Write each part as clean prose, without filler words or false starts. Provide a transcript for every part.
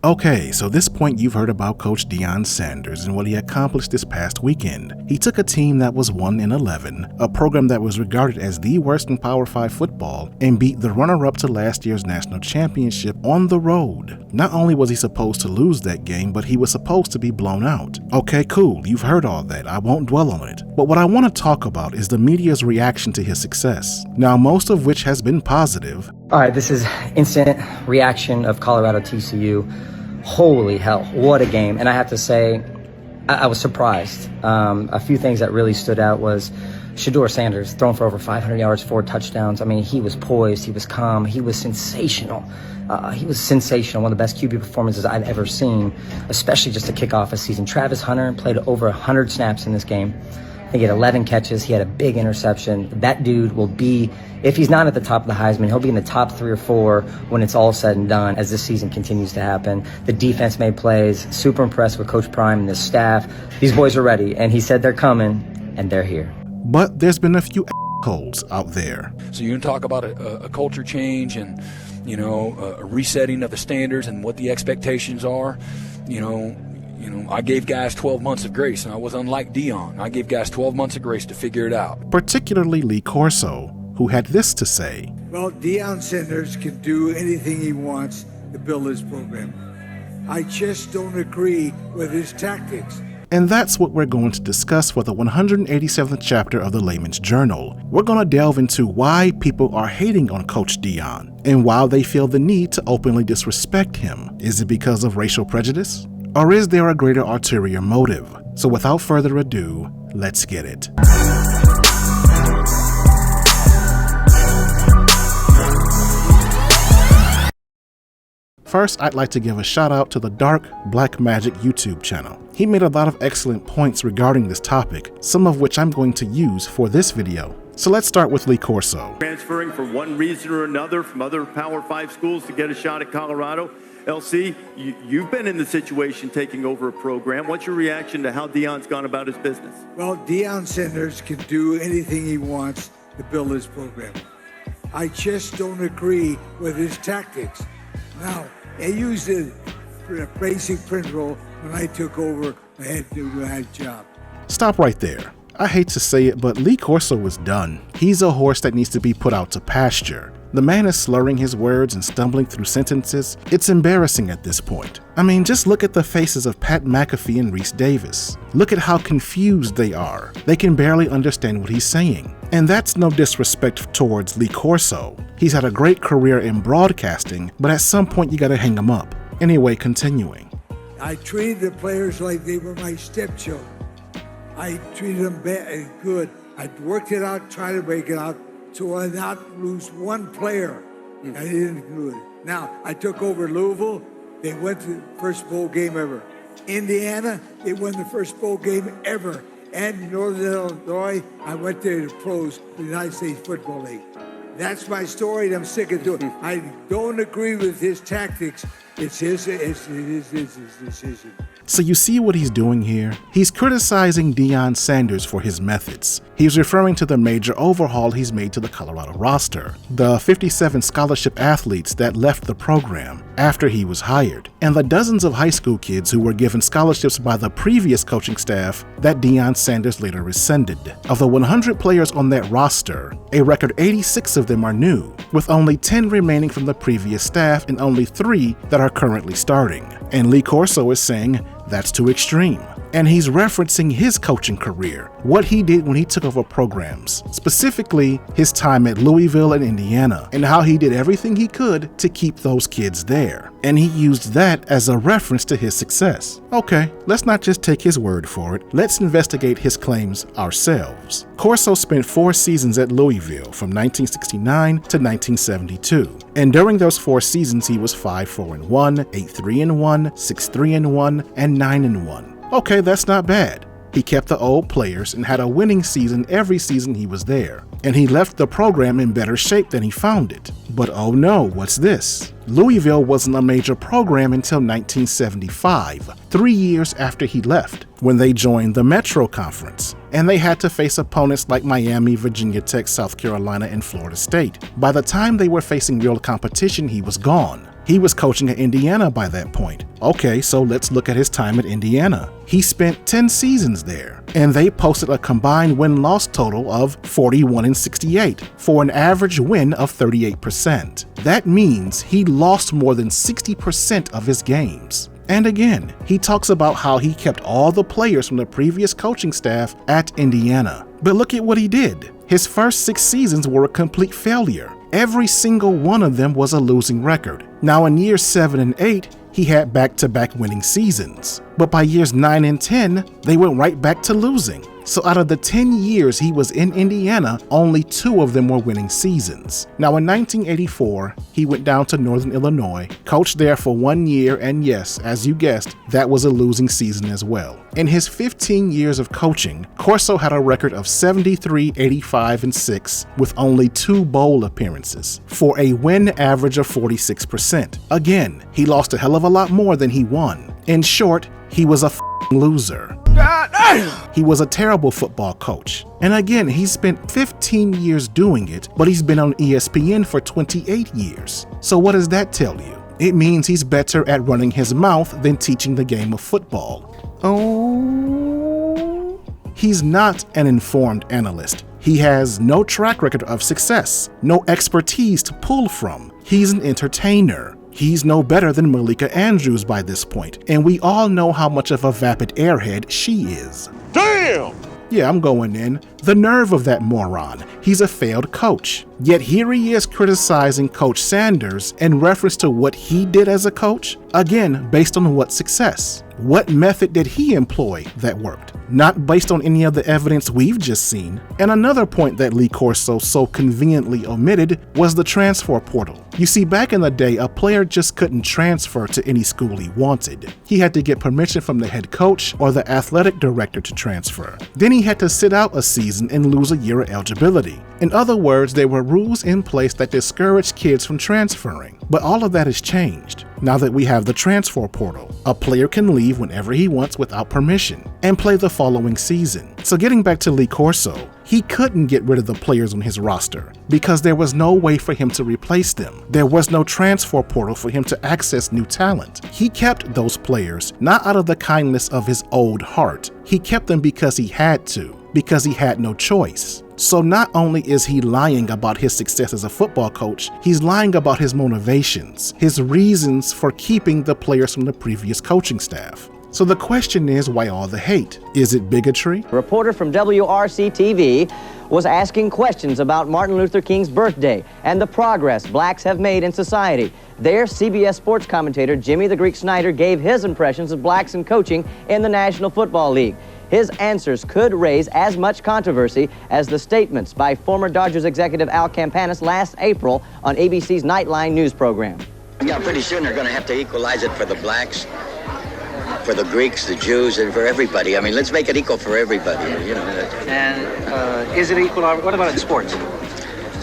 Okay, so this point you've heard about Coach Deion Sanders and what he accomplished this past weekend. He took a team that was 1-11, a program that was regarded as the worst in Power 5 football, and beat the runner-up to last year's national championship on the road. Not only was he supposed to lose that game, but he was supposed to be blown out. Okay, cool, you've heard all that, I won't dwell on it. But what I want to talk about is the media's reaction to his success. Now, most of which has been positive. All right, this is instant reaction of Colorado TCU. Holy hell, what a game. And I have to say, I was surprised. A few things that really stood out was Deion Sanders throwing for over 500 yards, 4 touchdowns. I mean, he was poised, he was calm, he was sensational. One of the best QB performances I've ever seen, especially just to kick off a season. Travis Hunter played over 100 snaps in this game. I think he had 11 catches. He had a big interception. That dude will be, if he's not at the top of the Heisman, he'll be in the top 3 or 4 when it's all said and done as this season continues to happen. The defense made plays. Super impressed with Coach Prime and the staff. These boys are ready, and he said they're coming, and they're here. But there's been a few assholes out there. So you can talk about a culture change and, a resetting of the standards and what the expectations are, I gave guys 12 months of grace, and I was unlike Deion. I gave guys 12 months of grace to figure it out. Particularly Lee Corso, who had this to say. Well, Deion Sanders can do anything he wants to build his program. I just don't agree with his tactics. And that's what we're going to discuss for the 187th chapter of the Laymans Journal. We're going to delve into why people are hating on Coach Deion and why they feel the need to openly disrespect him. Is it because of racial prejudice? Or is there a greater ulterior motive? So without further ado, let's get it. First, I'd like to give a shout out to the Dark Black Magic YouTube channel. He made a lot of excellent points regarding this topic, some of which I'm going to use for this video. So let's start with Lee Corso. Transferring for one reason or another from other Power 5 schools to get a shot at Colorado. LC, you've been in the situation taking over a program. What's your reaction to how Deion's gone about his business? Well, Deion Sanders can do anything he wants to build his program. I just don't agree with his tactics. Now, I used the basic principle when I took over. I had to do my job. Stop right there. I hate to say it, but Lee Corso is done. He's a horse that needs to be put out to pasture. The man is slurring his words and stumbling through sentences. It's embarrassing at this point. I mean, just look at the faces of Pat McAfee and Reese Davis. Look at how confused they are. They can barely understand what he's saying. And that's no disrespect towards Lee Corso. He's had a great career in broadcasting, but at some point you gotta hang him up. Anyway, continuing. I treated the players like they were my stepchildren. I treated them good. I worked it out, tried to make it out, so I not lose one player. I didn't do it. Now, I took over Louisville. They went to the first bowl game ever. Indiana, they won the first bowl game ever. And Northern Illinois, I went there to the pros, the United States Football League. That's my story, and I'm sick of doing it. I don't agree with his tactics. It's his decision. So you see what he's doing here? He's criticizing Deion Sanders for his methods. He's referring to the major overhaul he's made to the Colorado roster, the 57 scholarship athletes that left the program after he was hired, and the dozens of high school kids who were given scholarships by the previous coaching staff that Deion Sanders later rescinded. Of the 100 players on that roster, a record 86 of them are new, with only 10 remaining from the previous staff and only 3 that are currently starting. And Lee Corso is saying that's too extreme. And he's referencing his coaching career, what he did when he took over programs, specifically his time at Louisville and Indiana, and how he did everything he could to keep those kids there. And he used that as a reference to his success. Okay, let's not just take his word for it, let's investigate his claims ourselves. Corso spent 4 seasons at Louisville from 1969 to 1972. And during those 4 seasons, he was 5-4-1, 8-3-1, 6-3-1, and 9-1. Okay, that's not bad. He kept the old players and had a winning season every season he was there. And he left the program in better shape than he found it. But oh no, what's this? Louisville wasn't a major program until 1975, 3 years after he left, when they joined the Metro Conference, and they had to face opponents like Miami, Virginia Tech, South Carolina, and Florida State. By the time they were facing real competition, he was gone. He was coaching at Indiana by that point. Okay, so let's look at his time at Indiana. He spent 10 seasons there, and they posted a combined win-loss total of 41-68 for an average win of 38%. That means he lost more than 60% of his games. And again, he talks about how he kept all the players from the previous coaching staff at Indiana. But look at what he did. His first 6 seasons were a complete failure. Every single one of them was a losing record. Now in years 7 and 8, he had back-to-back winning seasons. But by years 9 and 10, they went right back to losing. So out of the 10 years he was in Indiana, only 2 of them were winning seasons. Now in 1984, he went down to Northern Illinois, coached there for 1 year, and yes, as you guessed, that was a losing season as well. In his 15 years of coaching, Corso had a record of 73, 85, and 6 with only 2 bowl appearances for a win average of 46%. Again, he lost a hell of a lot more than he won. In short, he was a loser. He was a terrible football coach. And again, he spent 15 years doing it, but he's been on ESPN for 28 years. So what does that tell you? It means he's better at running his mouth than teaching the game of football. Oh. He's not an informed analyst. He has no track record of success, no expertise to pull from. He's an entertainer. He's no better than Malika Andrews by this point, and we all know how much of a vapid airhead she is. Damn! Yeah, I'm going in. The nerve of that moron. He's a failed coach. Yet here he is criticizing Coach Sanders in reference to what he did as a coach. Again, based on what success? What method did he employ that worked? Not based on any of the evidence we've just seen. And another point that Lee Corso so conveniently omitted was the transfer portal. You see, back in the day, a player just couldn't transfer to any school he wanted. He had to get permission from the head coach or the athletic director to transfer. Then he had to sit out a season and lose a year of eligibility. In other words, there were rules in place that discouraged kids from transferring. But all of that has changed. Now that we have the transfer portal, a player can leave whenever he wants without permission and play the following season. So getting back to Lee Corso, he couldn't get rid of the players on his roster because there was no way for him to replace them. There was no transfer portal for him to access new talent. He kept those players not out of the kindness of his old heart. He kept them because he had to, because he had no choice. So not only is he lying about his success as a football coach, he's lying about his motivations, his reasons for keeping the players from the previous coaching staff. So the question is, why all the hate? Is it bigotry? A reporter from WRC-TV was asking questions about Martin Luther King's birthday and the progress blacks have made in society. There, CBS sports commentator Jimmy the Greek Snyder gave his impressions of blacks in coaching in the National Football League. His answers could raise as much controversy as the statements by former Dodgers executive Al Campanis last April on ABC's Nightline news program. Yeah, pretty soon they're going to have to equalize it for the blacks, for the Greeks, the Jews, and for everybody. I mean, let's make it equal for everybody, you know. And is it equal? What about in sports?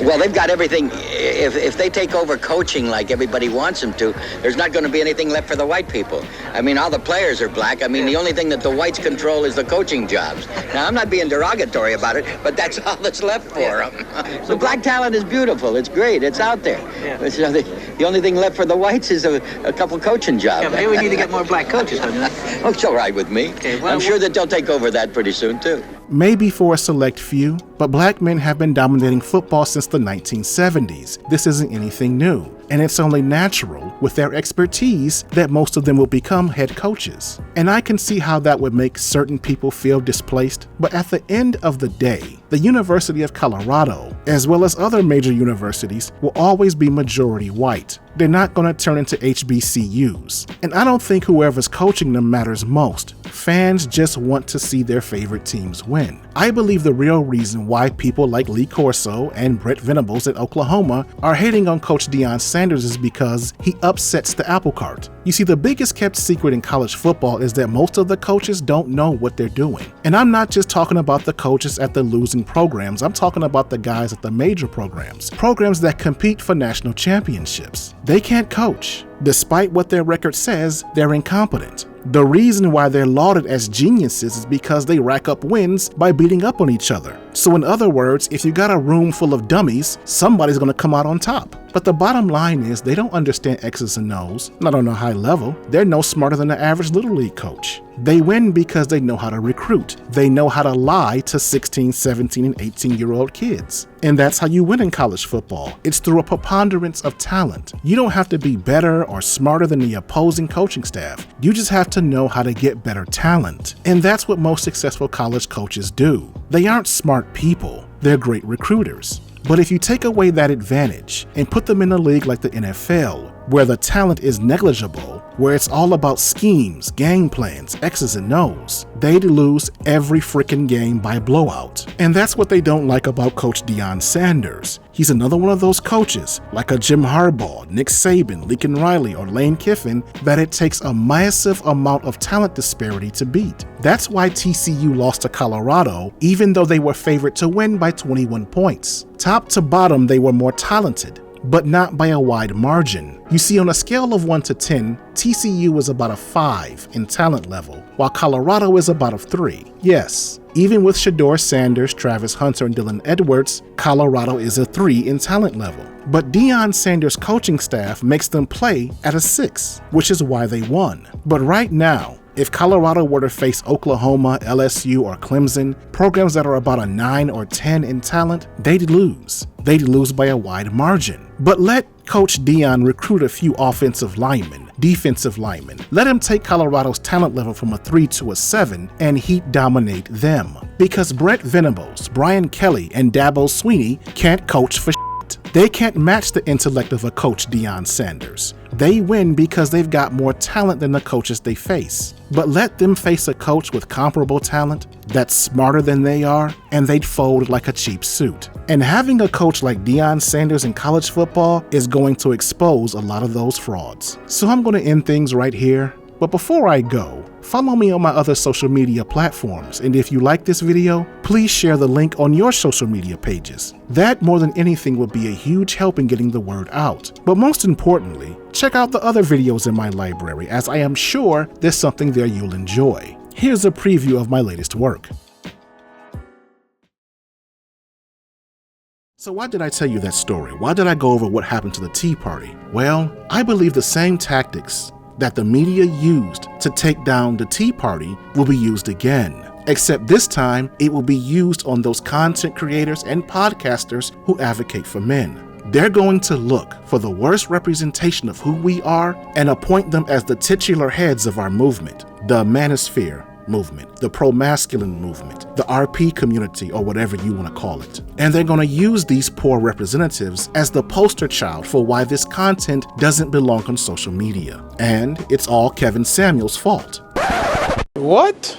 Well, they've got everything. If they take over coaching like everybody wants them to, there's not going to be anything left for the white people. I mean, all the players are black. I mean, the only thing that the whites control is the coaching jobs. Now, I'm not being derogatory about it, but that's all that's left for them. The black talent is beautiful. It's great. It's out there. Yeah. But, you know, the only thing left for the whites is a couple coaching jobs. Yeah, maybe we need to get more black coaches, don't you? Oh, it's all right with me. Okay, well, I'm sure that they'll take over that pretty soon, too. Maybe for a select few, but black men have been dominating football since the 1970s. This isn't anything new, and it's only natural, with their expertise, that most of them will become head coaches. And I can see how that would make certain people feel displaced, but at the end of the day, the University of Colorado, as well as other major universities, will always be majority white. They're not going to turn into HBCUs. And I don't think whoever's coaching them matters most. Fans just want to see their favorite teams win. I believe the real reason why people like Lee Corso and Brett Venables at Oklahoma are hating on Coach Deion Sanders is because he upsets the apple cart. You see, the biggest kept secret in college football is that most of the coaches don't know what they're doing. And I'm not just talking about the coaches at the losing programs, I'm talking about the guys at the major programs that compete for national championships. They can't coach. Despite what their record says, they're incompetent. The reason why they're lauded as geniuses is because they rack up wins by beating up on each other. So in other words, if you got a room full of dummies, somebody's going to come out on top. But the bottom line is they don't understand X's and O's, not on a high level. They're no smarter than the average Little League coach. They win because they know how to recruit. They know how to lie to 16, 17, and 18-year-old kids. And that's how you win in college football. It's through a preponderance of talent. You don't have to be better or smarter than the opposing coaching staff. You just have to know how to get better talent. And that's what most successful college coaches do. They aren't smart people. They're great recruiters. But if you take away that advantage and put them in a league like the NFL, where the talent is negligible, where it's all about schemes, game plans, X's and O's, they'd lose every freaking game by blowout. And that's what they don't like about Coach Deion Sanders. He's another one of those coaches, like a Jim Harbaugh, Nick Saban, Lincoln Riley, or Lane Kiffin, that it takes a massive amount of talent disparity to beat. That's why TCU lost to Colorado, even though they were favored to win by 21 points. Top to bottom, they were more talented, but not by a wide margin. You see, on a scale of 1 to 10, TCU is about a 5 in talent level, while Colorado is about a 3. Yes, even with Shedeur Sanders, Travis Hunter, and Dylan Edwards, Colorado is a 3 in talent level. But Deion Sanders' coaching staff makes them play at a 6, which is why they won. But right now, if Colorado were to face Oklahoma, LSU, or Clemson, programs that are about a 9 or 10 in talent, they'd lose. They'd lose by a wide margin. But let Coach Deion recruit a few offensive linemen, defensive linemen. Let him take Colorado's talent level from a 3 to a 7 and heat dominate them. Because Brett Venables, Brian Kelly, and Dabo Swinney can't coach for shit. They can't match the intellect of a Coach Deion Sanders. They win because they've got more talent than the coaches they face. But let them face a coach with comparable talent that's smarter than they are, and they'd fold like a cheap suit. And having a coach like Deion Sanders in college football is going to expose a lot of those frauds. So I'm going to end things right here. But before I go, follow me on my other social media platforms, and if you like this video, please share the link on your social media pages. That, more than anything, would be a huge help in getting the word out. But most importantly, check out the other videos in my library, as I am sure there's something there you'll enjoy. Here's a preview of my latest work. So why did I tell you that story? Why did I go over what happened to the Tea Party? Well, I believe the same tactics that the media used to take down the Tea Party will be used again. Except this time, it will be used on those content creators and podcasters who advocate for men. They're going to look for the worst representation of who we are and appoint them as the titular heads of our movement, the manosphere movement, the pro-masculine movement, the RP community, or whatever you want to call it. And they're going to use these poor representatives as the poster child for why this content doesn't belong on social media. And it's all Kevin Samuels' fault. What?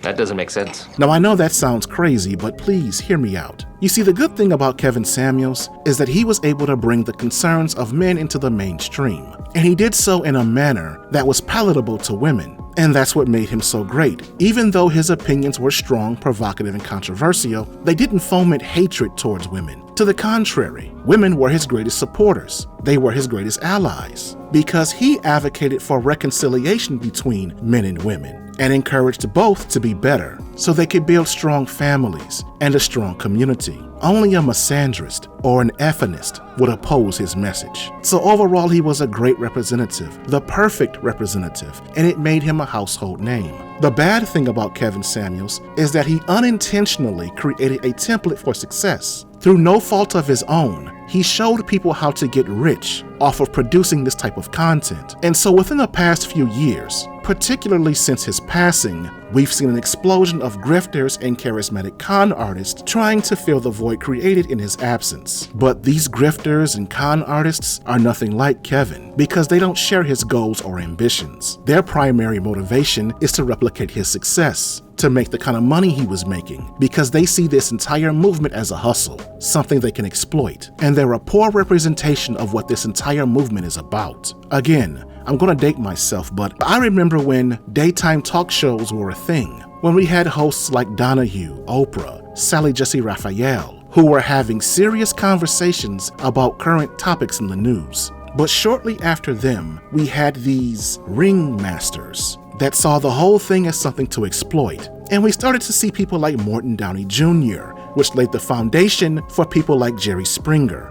That doesn't make sense. Now, I know that sounds crazy, but please hear me out. You see, the good thing about Kevin Samuels is that he was able to bring the concerns of men into the mainstream. And he did so in a manner that was palatable to women. And that's what made him so great. Even though his opinions were strong, provocative, and controversial, they didn't foment hatred towards women. To the contrary, women were his greatest supporters. They were his greatest allies, because he advocated for reconciliation between men and women and encouraged both to be better so they could build strong families and a strong community. Only a misandrist or an effeminist would oppose his message. So overall, he was a great representative, the perfect representative, and it made him a household name. The bad thing about Kevin Samuels is that he unintentionally created a template for success. Through no fault of his own, he showed people how to get rich off of producing this type of content. And so within the past few years, particularly since his passing, we've seen an explosion of grifters and charismatic con artists trying to fill the void created in his absence. But these grifters and con artists are nothing like Kevin, because they don't share his goals or ambitions. Their primary motivation is to replicate his success, to make the kind of money he was making, because they see this entire movement as a hustle, something they can exploit. And they're a poor representation of what this entire movement is about. Again, I'm gonna date myself, but I remember when daytime talk shows were a thing, when we had hosts like Donahue, Oprah, Sally Jesse Raphael, who were having serious conversations about current topics in the news. But shortly after them, we had these ringmasters, that saw the whole thing as something to exploit. And we started to see people like Morton Downey Jr., which laid the foundation for people like Jerry Springer.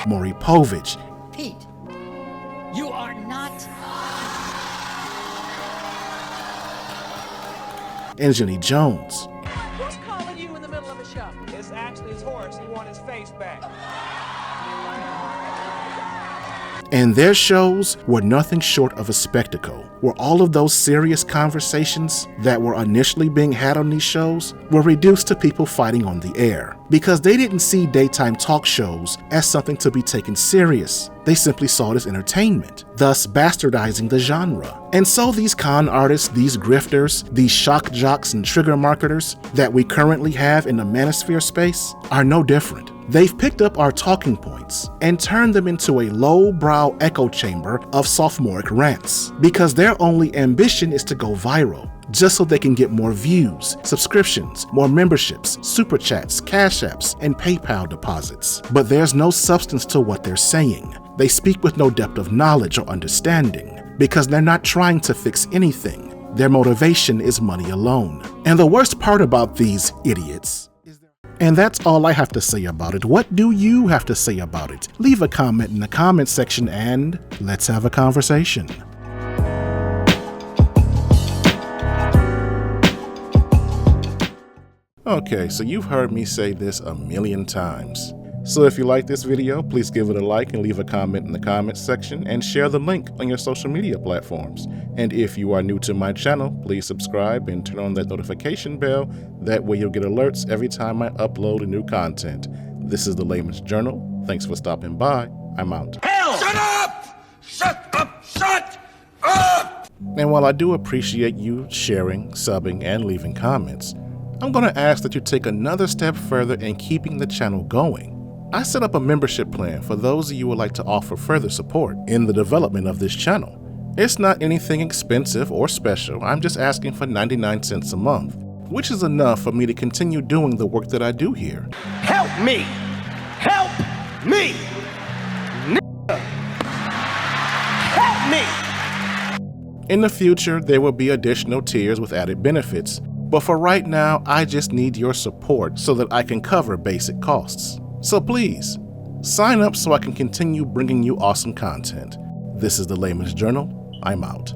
Maury Povich. Pete, you are not. And Jenny Jones. Who's calling you in the middle of a show? It's actually his horse. He wants his face back. And their shows were nothing short of a spectacle, where all of those serious conversations that were initially being had on these shows were reduced to people fighting on the air, because they didn't see daytime talk shows as something to be taken serious. They simply saw it as entertainment, thus bastardizing the genre. And so these con artists, these grifters, these shock jocks and trigger marketers that we currently have in the manosphere space are no different. They've picked up our talking points and turned them into a low-brow echo chamber of sophomoric rants, because their only ambition is to go viral, just so they can get more views, subscriptions, more memberships, super chats, cash apps, and PayPal deposits. But there's no substance to what they're saying. They speak with no depth of knowledge or understanding, because they're not trying to fix anything. Their motivation is money alone. And the worst part about these idiots, and that's all I have to say about it. What do you have to say about it? Leave a comment in the comment section and let's have a conversation. Okay, so you've heard me say this a million times. So if you like this video, please give it a like and leave a comment in the comments section and share the link on your social media platforms. And if you are new to my channel, please subscribe and turn on that notification bell. That way you'll get alerts every time I upload a new content. This is the Layman's Journal. Thanks for stopping by. I'm out. Hell! Shut up! Shut up! Shut up! And while I do appreciate you sharing, subbing, and leaving comments, I'm going to ask that you take another step further in keeping the channel going. I set up a membership plan for those of you who would like to offer further support in the development of this channel. It's not anything expensive or special. I'm just asking for 99 cents a month, which is enough for me to continue doing the work that I do here. Help me! Help me! Help me! In the future, there will be additional tiers with added benefits, but for right now, I just need your support so that I can cover basic costs. So please, sign up so I can continue bringing you awesome content. This is the Layman's Journal. I'm out.